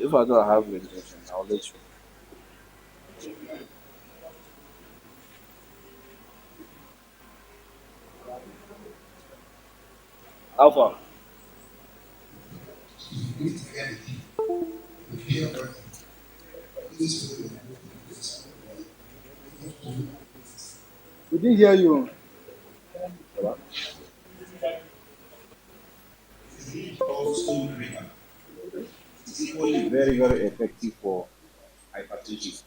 If I don't have medication, I'll let you. Alpha. We didn't hear you. Very, very effective for hypertension.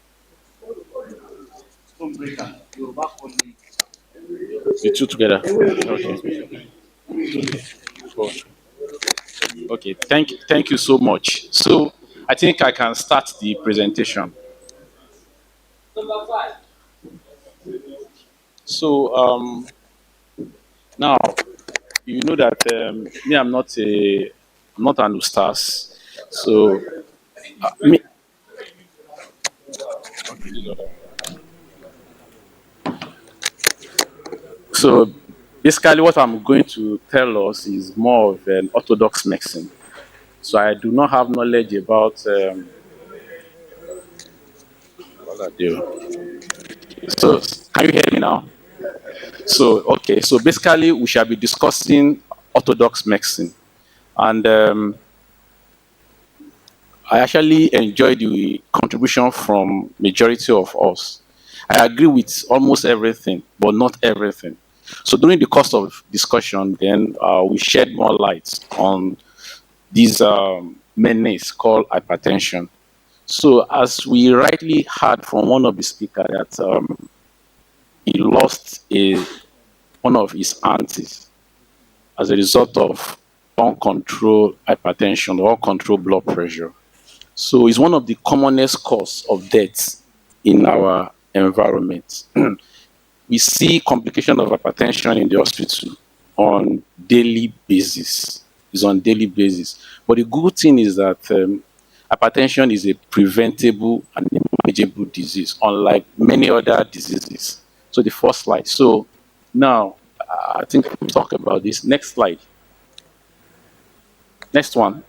The two together. Okay. Cool. Okay. Thank you so much. So I think I can start the presentation. So now you know that me, I'm not an ustaz. So me. So basically, what I'm going to tell us is more of an orthodox medicine. So I do not have knowledge about what I do. So can you hear me now? So okay. So basically, we shall be discussing orthodox medicine, and I actually enjoyed the contribution from majority of us. I agree with almost everything, but not everything. So during the course of discussion, then we shed more light on this menace called hypertension. So as we rightly heard from one of the speakers that he lost one of his aunties as a result of uncontrolled hypertension or uncontrolled blood pressure. So it's one of the commonest cause of death in our environment. We see complication of hypertension in the hospital on daily basis. It's on daily basis. But the good thing is that hypertension is a preventable and a manageable disease, unlike many other diseases. So the first slide. So now I think we'll talk about this. Next slide. Next one.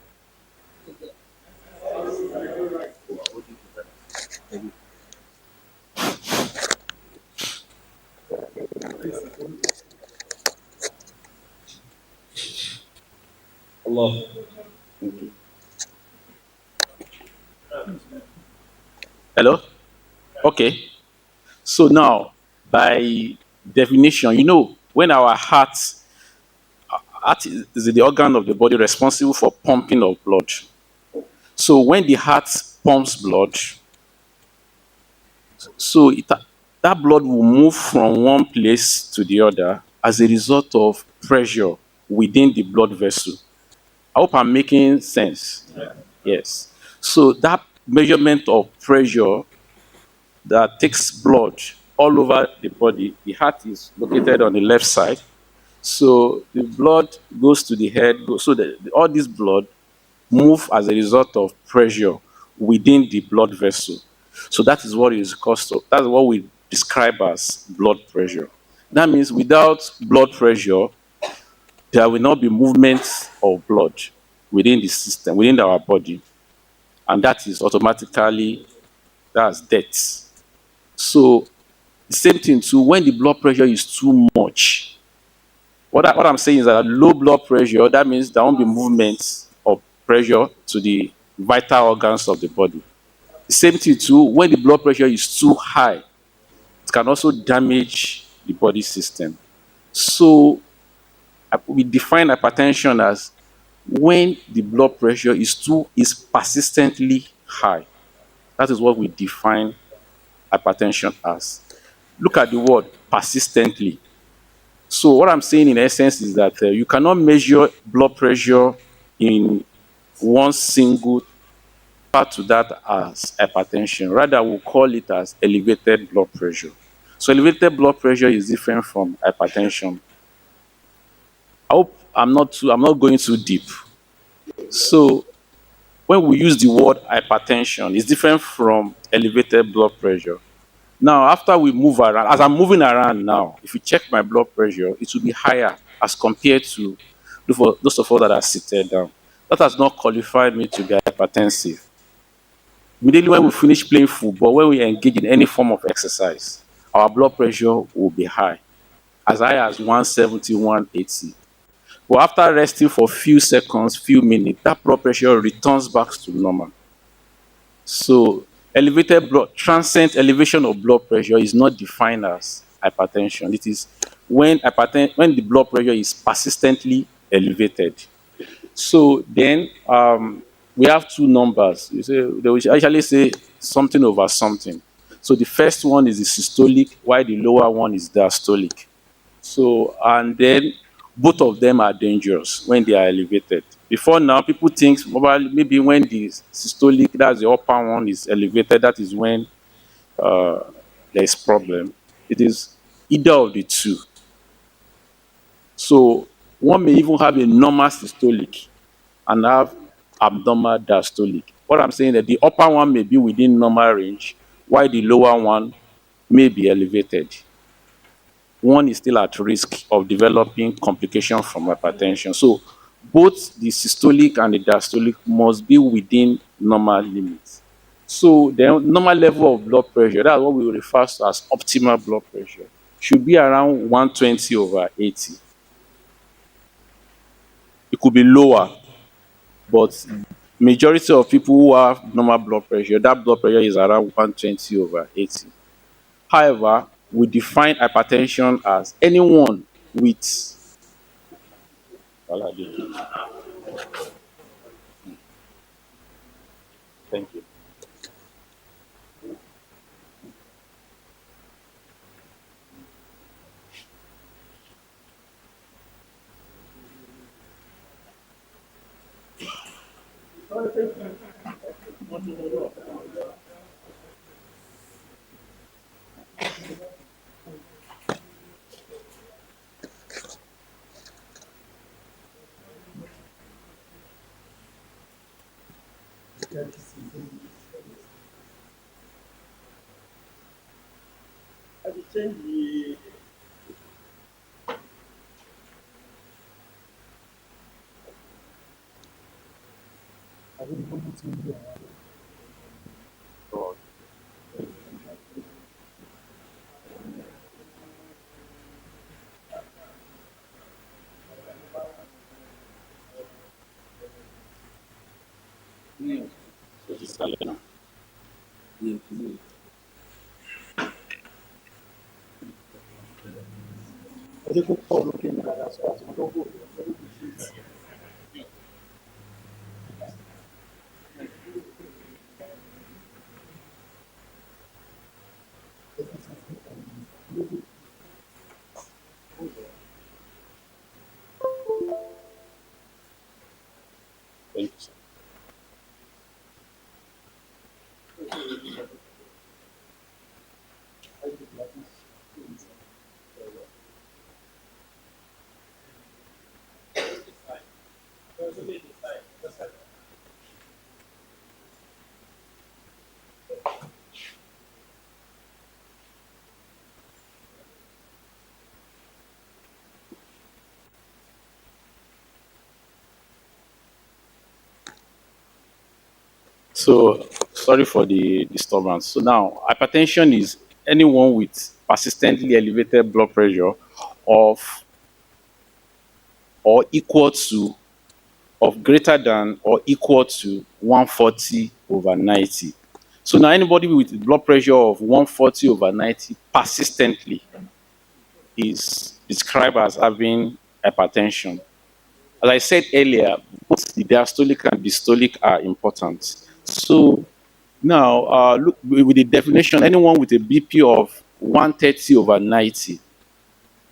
Allah. Hello? Okay. So now, by definition, when our heart is the organ of the body responsible for pumping of blood. So when the heart pumps blood, so that blood will move from one place to the other as a result of pressure within the blood vessel. I hope I'm making sense. Yes. So that measurement of pressure that takes blood all over the body, the heart is located on the left side. So the blood goes to the head. So all this blood move as a result of pressure within the blood vessel. So that is what is caused of. That's what we describe as blood pressure. That means without blood pressure, there will not be movement of blood within the system, within our body, and that is automatically that's death. So the same thing too. When the blood pressure is too much, what I'm saying is that low blood pressure, that means there won't be movement of pressure to the vital organs of the body. The same thing too, when the blood pressure is too high, it can also damage the body system. So we define hypertension as when the blood pressure is persistently high. That is what we define hypertension as. Look at the word persistently. So what I'm saying in essence is that you cannot measure blood pressure in one single part to that as hypertension. Rather, we'll call it as elevated blood pressure. So elevated blood pressure is different from hypertension. I hope I'm not going too deep. So when we use the word hypertension, it's different from elevated blood pressure. Now, after we move around, as I'm moving around now, if you check my blood pressure, it will be higher as compared to those of us that are seated down. That has not qualified me to be hypertensive. Immediately when we finish playing football, when we engage in any form of exercise, our blood pressure will be high, as high as 170, 180. But after resting for few seconds, few minutes, that blood pressure returns back to normal. So elevated blood, transient elevation of blood pressure is not defined as hypertension. It is when the blood pressure is persistently elevated. So then we have two numbers. You say they will actually say something over something. So the first one is the systolic, while the lower one is diastolic. So, and then both of them are dangerous when they are elevated. Before now, people think probably maybe when the systolic, that's the upper one, is elevated, that is when there is problem. It is either of the two. So one may even have a normal systolic and have abnormal diastolic. What I'm saying is that the upper one may be within normal range, while the lower one may be elevated. One is still at risk of developing complication from hypertension. So both the systolic and the diastolic must be within normal limits. So the normal level of blood pressure, that's what we refer to as optimal blood pressure, should be around 120 over 80. It could be lower, but majority of people who have normal blood pressure, that blood pressure is around 120 over 80. However, we define hypertension as anyone with thank you. Thank you, sir. So sorry for the disturbance. So now hypertension is anyone with persistently elevated blood pressure of or equal to of greater than or equal to 140 over 90. So now anybody with blood pressure of 140 over 90 persistently is described as having hypertension. As I said earlier, both the diastolic and systolic are important. So now, look with the definition, anyone with a BP of 130 over 90,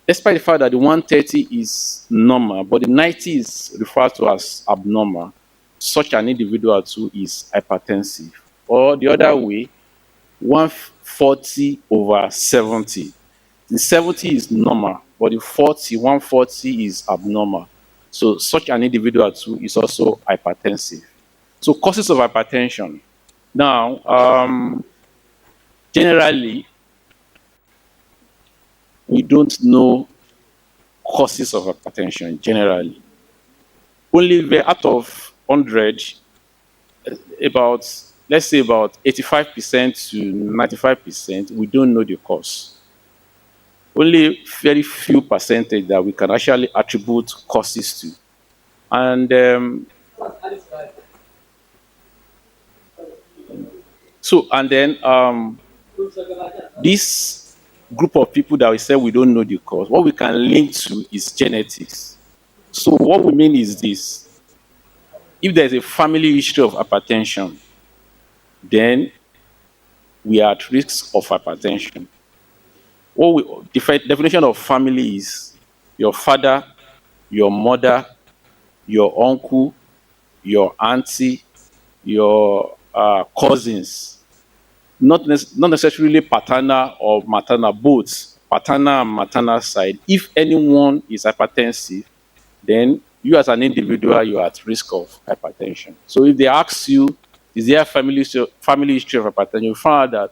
despite the fact that the 130 is normal, but the 90 is referred to as abnormal, such an individual too is hypertensive. Or the other way, 140 over 70. The 70 is normal, but the 140 is abnormal. So such an individual too is also hypertensive. So causes of hypertension. Now, generally, we don't know causes of hypertension generally. Only out of 100, about let's say about 85% to 95%, we don't know the cause. Only very few percentage that we can actually attribute causes to. And this group of people that we say we don't know the cause, what we can link to is genetics. So what we mean is this: if there's a family history of hypertension, then we are at risk of hypertension. Definition of family is your father, your mother, your uncle, your auntie, your cousins. Not necessarily paternal or maternal, both paternal and maternal side. If anyone is hypertensive, then you as an individual, you are at risk of hypertension. So if they ask you, is there a family history of hypertension, you find out that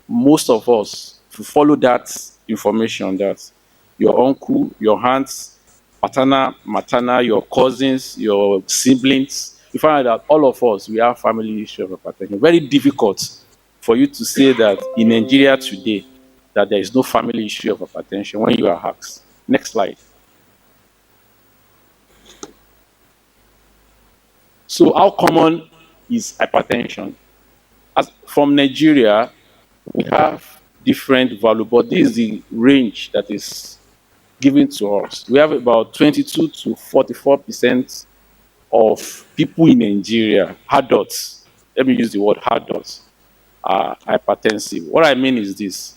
most of us, if you follow that information, that your uncle, your aunts, paternal, maternal, your cousins, your siblings, you find out that all of us, we have family history of hypertension. Very difficult for you to say that in Nigeria today, that there is no family history of hypertension when you are asked. Next slide. So how common is hypertension? From Nigeria, we have different value, but this is the range that is given to us. We have about 22 to 44% of people in Nigeria, adults, let me use the word adults, are hypertensive. What I mean is this: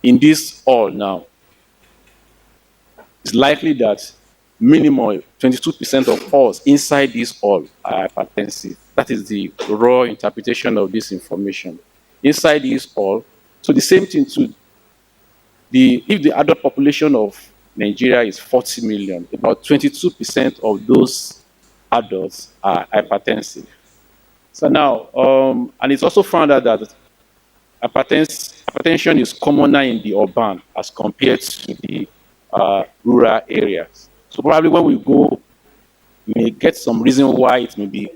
in this all now, it's likely that minimum 22% of us inside this all are hypertensive. That is the raw interpretation of this information. Inside this all, so the same thing to if the adult population of Nigeria is 40 million, about 22% of those adults are hypertensive. So now, and it's also found out that hypertension is commoner in the urban as compared to the rural areas. So probably when we go, we may get some reason why it may be